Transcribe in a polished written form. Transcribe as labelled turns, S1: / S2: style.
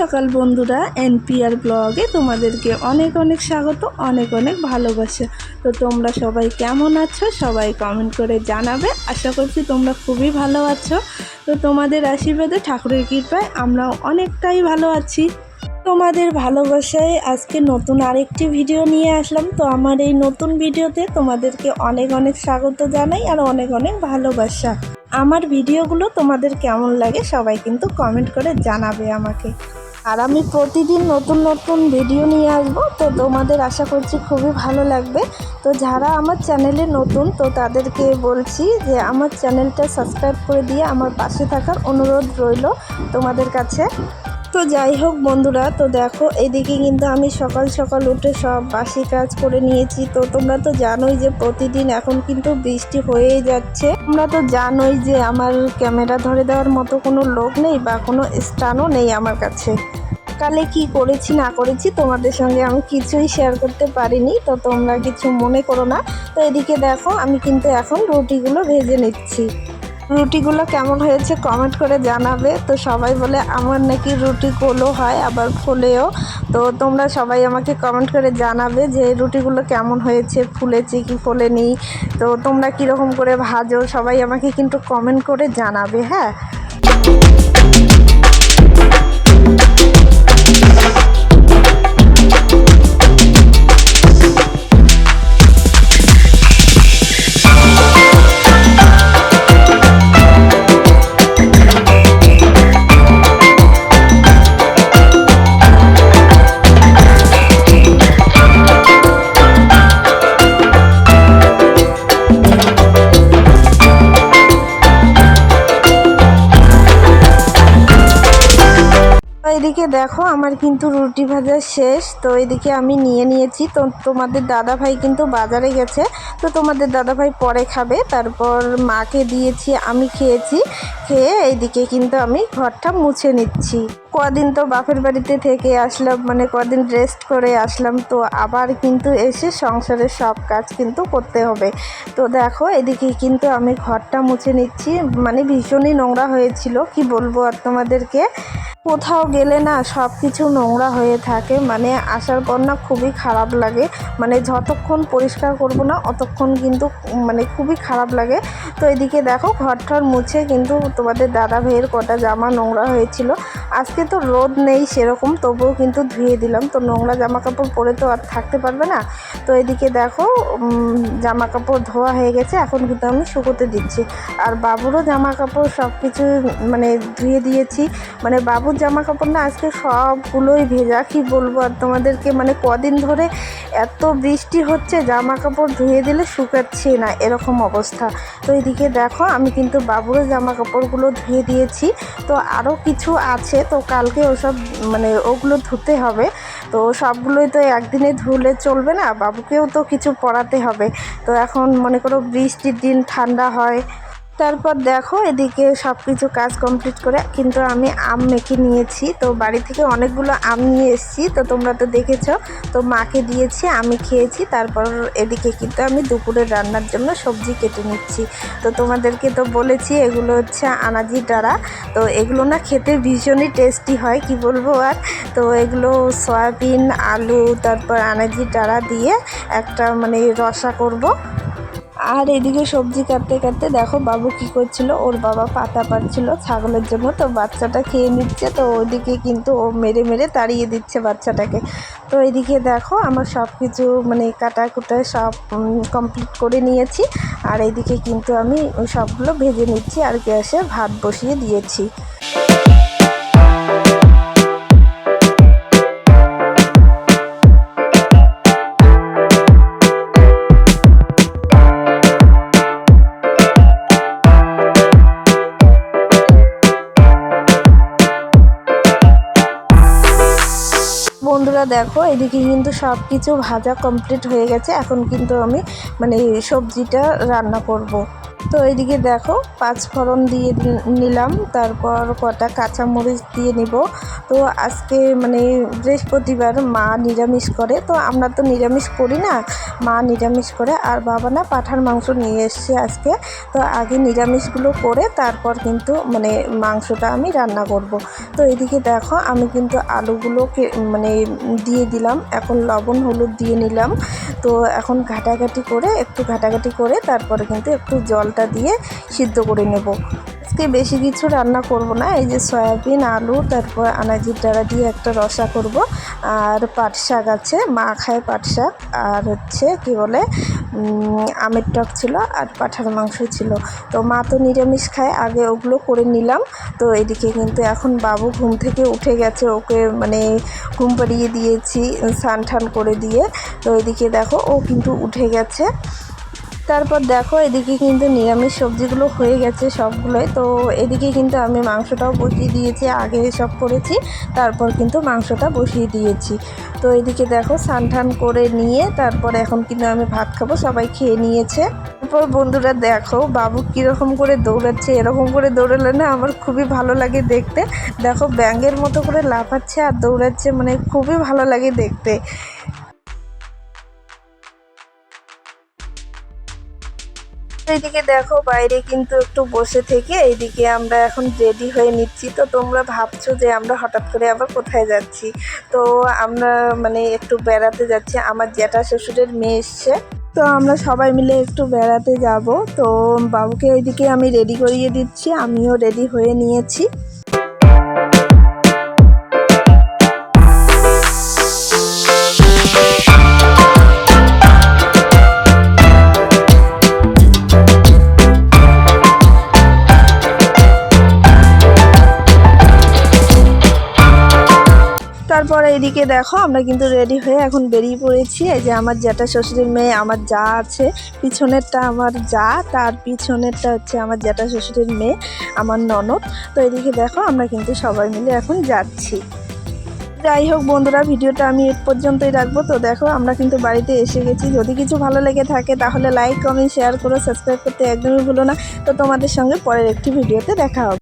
S1: সকাল বন্ধুরা, এনপিআর ব্লগে তোমাদেরকে অনেক অনেক স্বাগত, অনেক অনেক ভালোবাসা। তো তোমরা সবাই কেমন আছো? সবাই কমেন্ট করে জানাবে। আশা করছি তোমরা খুবই ভালো আছো। তো তোমাদের আশীর্বাদে, ঠাকুরের কৃপায় আমরাও অনেকটাই ভালো আছি। তোমাদের ভালোবাসায় আজকে নতুন আরেকটি ভিডিও নিয়ে আসলাম। তো আমার এই নতুন ভিডিওতে তোমাদেরকে অনেক অনেক স্বাগত জানাই আর অনেক অনেক ভালোবাসা। আমার ভিডিওগুলো তোমাদের কেমন লাগে সবাই কিন্তু কমেন্ট করে জানাবে আমাকে। আর আমি প্রতিদিন নতুন নতুন ভিডিও নিয়ে আসবো, তো তোমাদের আশা করছি খুবই ভালো লাগবে। তো যারা আমার চ্যানেলে নতুন, তো তাদেরকে বলছি যে আমার চ্যানেলটা সাবস্ক্রাইব করে দিয়ে আমার পাশে থাকার অনুরোধ রইল তোমাদের কাছে। তো যাই হোক বন্ধুরা, তো দেখো এইদিকে কিন্তু আমি সকাল সকাল উঠে সব বাসি কাজ করে নিয়েছি। তো তোমরা তো জানোই যে প্রতিদিন এখন কিন্তু বৃষ্টি হয়েই যাচ্ছে। তোমরা তো জানোই যে আমার ক্যামেরা ধরে দেওয়ার মতো কোনো লোক নেই বা কোনো স্ট্যান্ডও নেই আমার কাছে। সকালে কি করেছি না করেছি তোমাদের সঙ্গে আমি কিছুই শেয়ার করতে পারিনি, তো তোমরা কিছু মনে করো না। তো এদিকে দেখো আমি কিন্তু এখন রুটিগুলো ভেজে নিচ্ছি। রুটিগুলো কেমন হয়েছে কমেন্ট করে জানাবে। তো সবাই বলে আমার নাকি রুটি গোলও হয় আবার ফোলেও। তো তোমরা সবাই আমাকে কমেন্ট করে জানাবে যে রুটিগুলো কেমন হয়েছে, ফুলেছে কি ফোলেনি। তো তোমরা কীরকম করে ভাজো সবাই আমাকে কিন্তু কমেন্ট করে জানাবে। হ্যাঁ, এদিকে দেখো আমার কিন্তু রুটি ভাজা শেষ। তো এদিকে আমি নিয়ে নিয়েছি। তো তোমাদের দাদা ভাই কিন্তু বাজারে গেছে, তো তোমাদের দাদা ভাই পরে খাবে। তারপর মাকে দিয়েছি, আমি খেয়েছি। খেয়ে এইদিকে কিন্তু আমি ঘরটা মুছে নিচ্ছি। কদিন তো বাপের বাড়িতে থেকে আসলাম, মানে কদিন রেস্ট করে আসলাম, তো আবার কিন্তু এসে সংসারের সব কাজ কিন্তু করতে হবে। তো দেখো এদিকে কিন্তু আমি ঘরটা মুছে নিচ্ছি। মানে ভীষণই নোংরা হয়েছিল, কি বলবো আর তোমাদেরকে। কোথাও গেলে না সব কিছু নোংরা হয়ে থাকে, মানে আসার পর না খুবই খারাপ লাগে। মানে যতক্ষণ পরিষ্কার করব না অতক্ষণ কিন্তু মানে খুবই খারাপ লাগে। তো এদিকে দেখো ঘরটার মুছে কিন্তু তোমাদের দাদা ভাইয়ের কটা জামা নোংরা হয়েছিল। আজকে তো রোদ নেই সেরকম, তবুও কিন্তু ধুয়ে দিলাম। তো নোংরা জামা কাপড় পরে তো আর থাকতে পারবে না। তো এদিকে দেখো জামা কাপড় ধোয়া হয়ে গেছে, এখন কিন্তু আমি শুকোতে দিচ্ছি। আর বাবুরও জামা কাপড় সব কিছু মানে ধুয়ে দিয়েছি। মানে বাবুর জামা কাপড় না আজকে সবগুলোই ভেজা, কি বলবো আর তোমাদেরকে। মানে কদিন ধরে এত বৃষ্টি হচ্ছে, জামা কাপড় ধুয়ে দিলে শুকাচ্ছে না, এরকম অবস্থা। তো এদিকে দেখো আমি কিন্তু বাবুরও জামা কাপড়গুলো ধুয়ে দিয়েছি। তো আরও কিছু আছে, তো কালকে ওসব মানে ওগুলো ধুতে হবে। তো সবগুলোই তো একদিনে ধুলে চলবে না, বাবুকেও তো কিছু পরাতে হবে। তো এখন মনে করো বৃষ্টির দিন, ঠান্ডা হয়। তারপর দেখো এদিকে সব কিছু কাজ কমপ্লিট করে কিন্তু আমি আম মেখে নিয়েছি। তো বাড়ি থেকে অনেকগুলো আম নিয়ে এসেছি, তো তোমরা তো দেখেছো। তো মাকে দিয়েছি, আমি খেয়েছি। তারপর এদিকে কিন্তু আমি দুপুরের রান্নার জন্য সবজি কেটে নিচ্ছি। তো তোমাদেরকে তো বলেছি এগুলো হচ্ছে আনাজি ডাঁড়া। তো এগুলো না খেতে ভীষণই টেস্টি হয়, কি বলবো আর। তো এগুলো সয়াবিন, আলু, তারপর আনাজি ডাঁড়া দিয়ে একটা মানে রসা করব। আর এদিকে সবজি কাটতে কাটতে দেখো বাবু কি করছিল, ওর বাবা পাতা পাড়ছিল ছাগলের জন্য। তো বাচ্চাটা খেয়ে নিচ্ছে, তো ওইদিকে কিন্তু ও মেরে মেরে তাড়িয়ে দিচ্ছে বাচ্চাটাকে। তো এদিকে দেখো আমার সব কিছু মানে কাটাকুটা সব কমপ্লিট করে নিয়েছি। আর এইদিকে কিন্তু আমি সবগুলো ভেজে নিচ্ছি আর গ্যাসে ভাত বসিয়ে দিয়েছি। বন্ধুরা দেখো এদিকে কিন্তু সব কিছু ভাজা কমপ্লিট হয়ে গেছে। এখন কিন্তু আমি মানে সবজিটা রান্না করব। তো এইদিকে দেখো 5 ফোড়ন দিয়ে নিলাম, তারপর কটা কাঁচামরিচ দিয়ে নিব। তো আজকে মানে বৃহস্পতিবার, মা নিরামিষ করে, তো আমরা তো নিরামিষ করি না, মা নিরামিষ করে আর বাবা না পাঁঠার মাংস নিয়ে এসছে আজকে। তো আগে নিরামিষগুলো করে তারপর কিন্তু মানে মাংসটা আমি রান্না করব। তো এদিকে দেখো আমি কিন্তু আলুগুলোকে মানে দিয়ে দিলাম, এখন লবণ হলুদ দিয়ে নিলাম। তো এখন একটু ঘাটাঘাটি করে তারপরে কিন্তু একটু জলটা দিয়ে সিদ্ধ করে নেব। আজকে বেশি কিছু রান্না করব না, এই যে সয়াবিন আলু তারপর আনাজির ডাঁড়া দিয়ে একটা রসা করব, আর পাট শাক আছে, মা খায় পাট শাক, আর হচ্ছে কি বলে আমের টক ছিল, আর পাঁঠার মাংস ছিল। তো মা তো নিরামিষ খায়, আগে ওগুলো করে নিলাম। তো এদিকে কিন্তু এখন বাবু ঘুম থেকে উঠে গেছে, ওকে মানে ঘুম পাড়িয়ে দিয়েছি স্নান টান করে দিয়ে। তো এদিকে দেখো ও কিন্তু উঠে গেছে। তারপর দেখো এদিকে কিন্তু নিরামিষ সবজিগুলো হয়ে গেছে সবগুলোই। তো এদিকে কিন্তু আমি মাংসটাও বসিয়ে দিয়েছি, আগে সব করেছি তারপর কিন্তু মাংসটা বসিয়ে দিয়েছি। তো এদিকে দেখো স্নান টান করে নিয়ে তারপরে এখন কিন্তু আমি ভাত খাবো, সবাই খেয়ে নিয়েছে। তারপর বন্ধুরা দেখো বাবু কীরকম করে দৌড়াচ্ছে, এরকম করে দৌড়ালে না আমার খুবই ভালো লাগে দেখতে। দেখো ব্যাঙের মতো করে লাফাচ্ছে আর দৌড়াচ্ছে, মানে খুবই ভালো লাগে দেখতে। এইদিকে দেখো বাইরে কিন্তু একটু বসে থেকে এইদিকে আমরা এখন রেডি হয়ে নিচ্ছি। তো তোমরা ভাবছো যে আমরা হঠাৎ করে আবার কোথায় যাচ্ছি। তো আমরা মানে একটু বেড়াতে যাচ্ছি, আমার জ্যাঠা শ্বশুরের মেয়ে এসছে, তো আমরা সবাই মিলে একটু বেড়াতে যাব। তো বাবুকে এইদিকে আমি রেডি করিয়ে দিচ্ছি, আমিও রেডি হয়ে নিয়েছি। তারপর এইদিকে দেখো আমরা কিন্তু রেডি হয়ে এখন বেরিয়ে পড়েছি। এই যে আমার জ্যাঠা শ্বশুরের মেয়ে, আমার যা আছে, পিছনেরটা আমার যা, তার পিছনেরটা হচ্ছে আমার জ্যাঠা শ্বশুরের মেয়ে, আমার ননদ। তো এদিকে দেখো আমরা কিন্তু সবাই মিলে এখন যাচ্ছি। যাই হোক বন্ধুরা, ভিডিওটা আমি এ পর্যন্তই রাখবো। তো দেখো আমরা কিন্তু বাড়িতে এসে গেছি। যদি কিছু ভালো লেগে থাকে তাহলে লাইক কমেন্ট শেয়ার করো, সাবস্ক্রাইব করতে একদমই ভুলো না। তো তোমাদের সঙ্গে পরের একটি ভিডিওতে দেখা হবে।